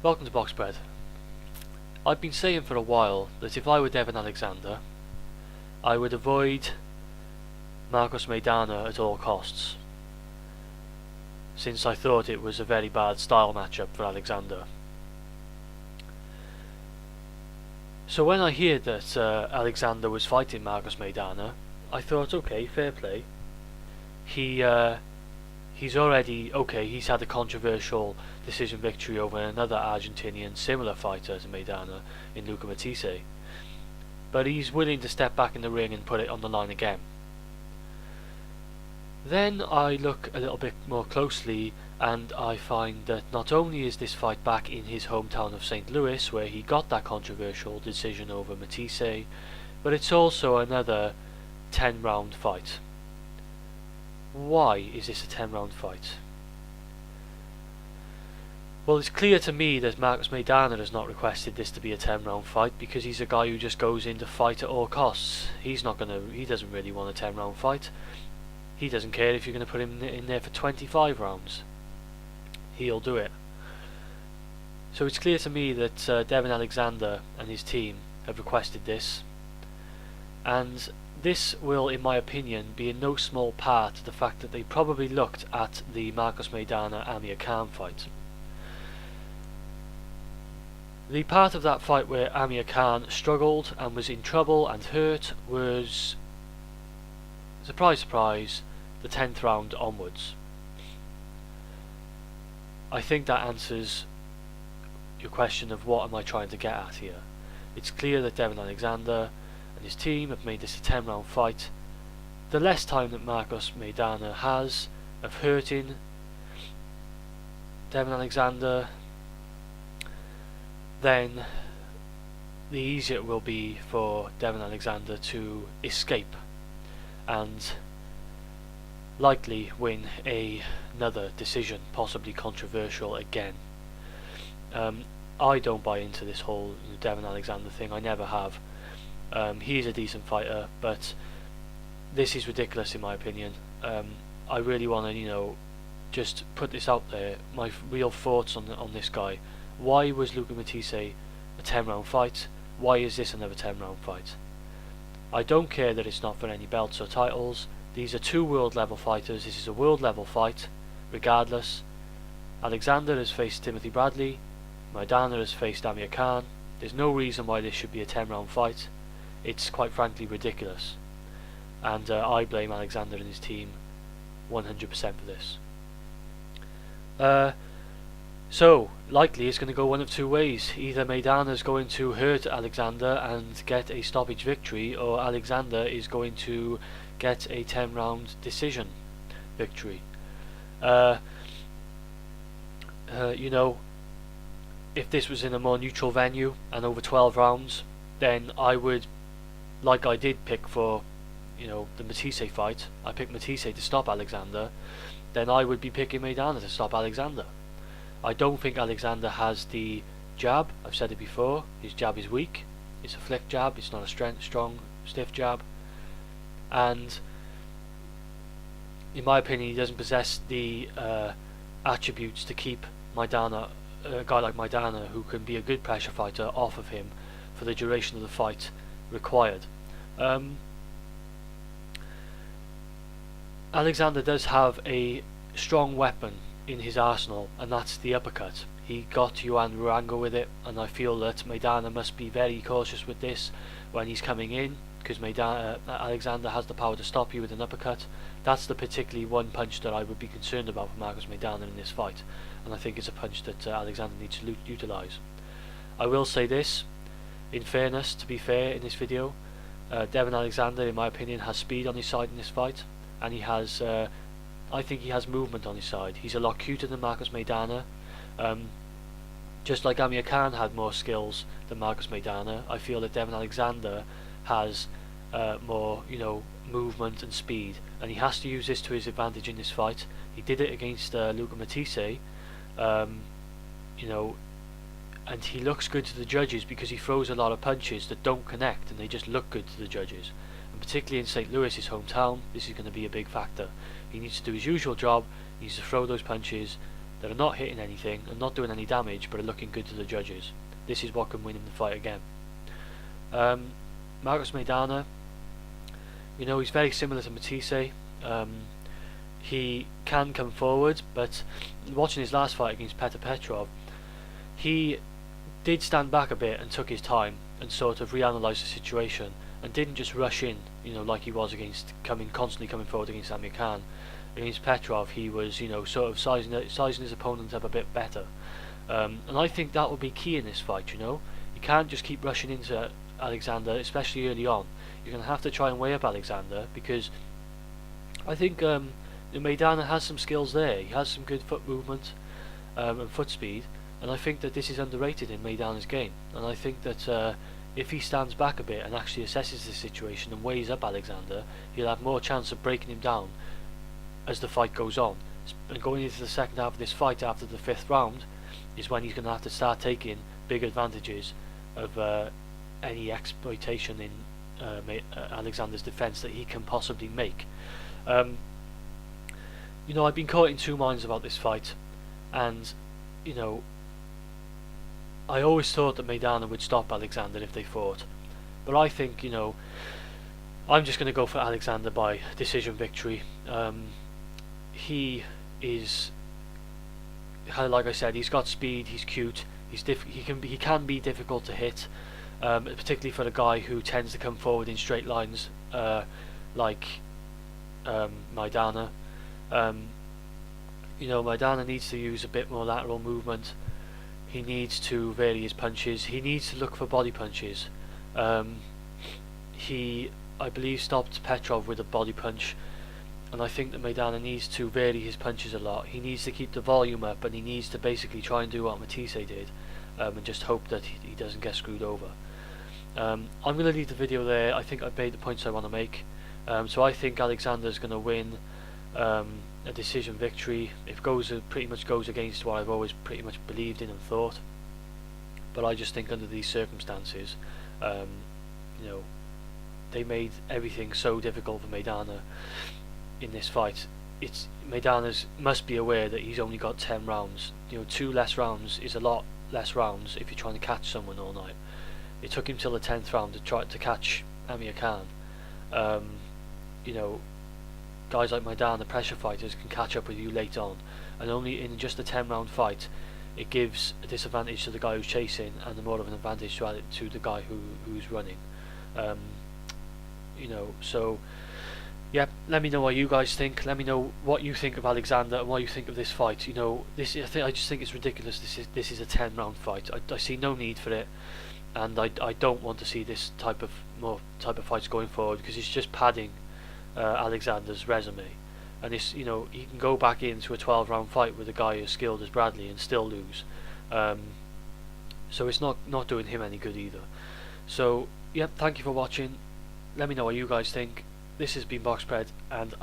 Welcome to Box Bread. I've been saying for a while that if I were Devon Alexander, I would avoid Marcos Maidana at all costs, since I thought it was a very bad style matchup for Alexander. So when I heard that Alexander was fighting Marcos Maidana, I thought, okay, fair play. He's had a controversial decision victory over another Argentinian similar fighter to Maidana in Luca Matisse, but he's willing to step back in the ring and put it on the line again. Then I look a little bit more closely and I find that not only is this fight back in his hometown of St. Louis, where he got that controversial decision over Matisse, but it's also another 10-round fight. Why is this a 10-round fight? Well, it's clear to me that Marcos Maidana has not requested this to be a 10-round fight because he's a guy who just goes in to fight at all costs. He doesn't really want a 10-round fight. He doesn't care if you're going to put him in there for 25 rounds. He'll do it. So it's clear to me that Devon Alexander and his team have requested this, and this will, in my opinion, be in no small part to the fact that they probably looked at the Marcos Maidana-Amir Khan fight. The part of that fight where Amir Khan struggled and was in trouble and hurt was, surprise surprise, the 10th round onwards. I think that answers your question of what am I trying to get at here. It's clear that Devon Alexander and his team have made this a 10-round fight. The less time that Marcos Maidana has of hurting Devon Alexander, then the easier it will be for Devon Alexander to escape and likely win another decision, possibly controversial again. I don't buy into this whole Devon Alexander thing. I never have. He's a decent fighter, but this is ridiculous in my opinion. I really want to, just put this out there. My real thoughts on this guy. Why was Luca Matisse a 10-round fight? Why is this another 10-round fight? I don't care that it's not for any belts or titles. These are two world level fighters. This is a world level fight, regardless. Alexander has faced Timothy Bradley. Maidana has faced Amir Khan. There's no reason why this should be a 10-round fight. It's quite frankly ridiculous. And I blame Alexander and his team 100% for this. So, likely it's going to go one of two ways. Either Maidana is going to hurt Alexander and get a stoppage victory, or Alexander is going to get a 10-round decision victory. If this was in a more neutral venue and over 12 rounds, then I would, like I did pick for, the Matisse fight, I picked Matisse to stop Alexander, then I would be picking Maidana to stop Alexander. I don't think Alexander has the jab. I've said it before. His jab is weak. It's a flick jab. It's not a strong, stiff jab. And in my opinion, he doesn't possess the attributes to keep Maidana, a guy like Maidana, who can be a good pressure fighter, off of him for the duration of the fight required. Alexander does have a strong weapon in his arsenal, and that's the uppercut. He got Juan Ruango with it, and I feel that Maidana must be very cautious with this when he's coming in, because Alexander has the power to stop you with an uppercut. That's the particularly one punch that I would be concerned about for Marcos Maidana in this fight, and I think it's a punch that Alexander needs to utilise. I will say this, in fairness, to be fair in this video, Devon Alexander, in my opinion, has speed on his side in this fight, and he has I think he has movement on his side. He's a lot cuter than Marcos Maidana. Just like Amir Khan had more skills than Marcos Maidana, I feel that Devon Alexander has more, movement and speed, and he has to use this to his advantage in this fight. He did it against Luca Matisse, and he looks good to the judges because he throws a lot of punches that don't connect, and they just look good to the judges. And particularly in St. Louis, his hometown, this is going to be a big factor. He needs to do his usual job. He needs to throw those punches that are not hitting anything and not doing any damage, but are looking good to the judges. This is what can win him the fight again. Marcos Maidana, you know, he's very similar to Matisse. He can come forward, but watching his last fight against Petr Petrov, he did stand back a bit and took his time and sort of reanalyzed the situation and didn't just rush in, you know, like he was against constantly coming forward against Amir Khan. Against Petrov, he was, you know, sort of sizing his opponent up a bit better, and I think that will be key in this fight. You know, you can't just keep rushing into Alexander, especially early on. You're going to have to try and weigh up Alexander, because I think Maidana has some skills there. He has some good foot movement and foot speed, and I think that this is underrated in Maidana's game. And I think that if he stands back a bit and actually assesses the situation and weighs up Alexander, he'll have more chance of breaking him down as the fight goes on. And going into the second half of this fight, after the 5th round, is when he's going to have to start taking big advantages of any exploitation in Alexander's defence that he can possibly make. You know, I've been caught in two minds about this fight, and you know, I always thought that Maidana would stop Alexander if they fought, but I think, you know, I'm just going to go for Alexander by decision victory. He is, like I said, he's got speed, he's cute, he can be difficult to hit, particularly for a guy who tends to come forward in straight lines, like Maidana. You know, Maidana needs to use a bit more lateral movement. He needs to vary his punches. He needs to look for body punches. He, I believe, stopped Petrov with a body punch, and I think that Maidana needs to vary his punches a lot. He needs to keep the volume up, and he needs to basically try and do what Matisse did, and just hope that he doesn't get screwed over. I'm going to leave the video there. I think I've made the points I want to make. So I think Alexander's going to win a decision victory. It pretty much goes against what I've always pretty much believed in and thought. But I just think under these circumstances, you know, they made everything so difficult for Maidana in this fight. Maidana must be aware that he's only got 10 rounds. You know, 2 less rounds is a lot less rounds if you're trying to catch someone all night. It took him till the 10th round to try to catch Amir Khan. You know, guys like Maidana, pressure fighters, can catch up with you late on, and only in just a 10-round fight it gives a disadvantage to the guy who's chasing and more of an advantage to the guy who's running. You know, so yeah, let me know what you guys think. Let me know what you think of Alexander and what you think of this fight. You know, I just think it's ridiculous. This is a 10-round fight. I see no need for it, and I don't want to see this type of fights going forward, because it's just padding Alexander's resume. And it's, you know, he can go back into a 12-round fight with a guy as skilled as Bradley and still lose. So it's not doing him any good either. So yeah, thank you for watching. Let me know what you guys think. This has been Boxpred, and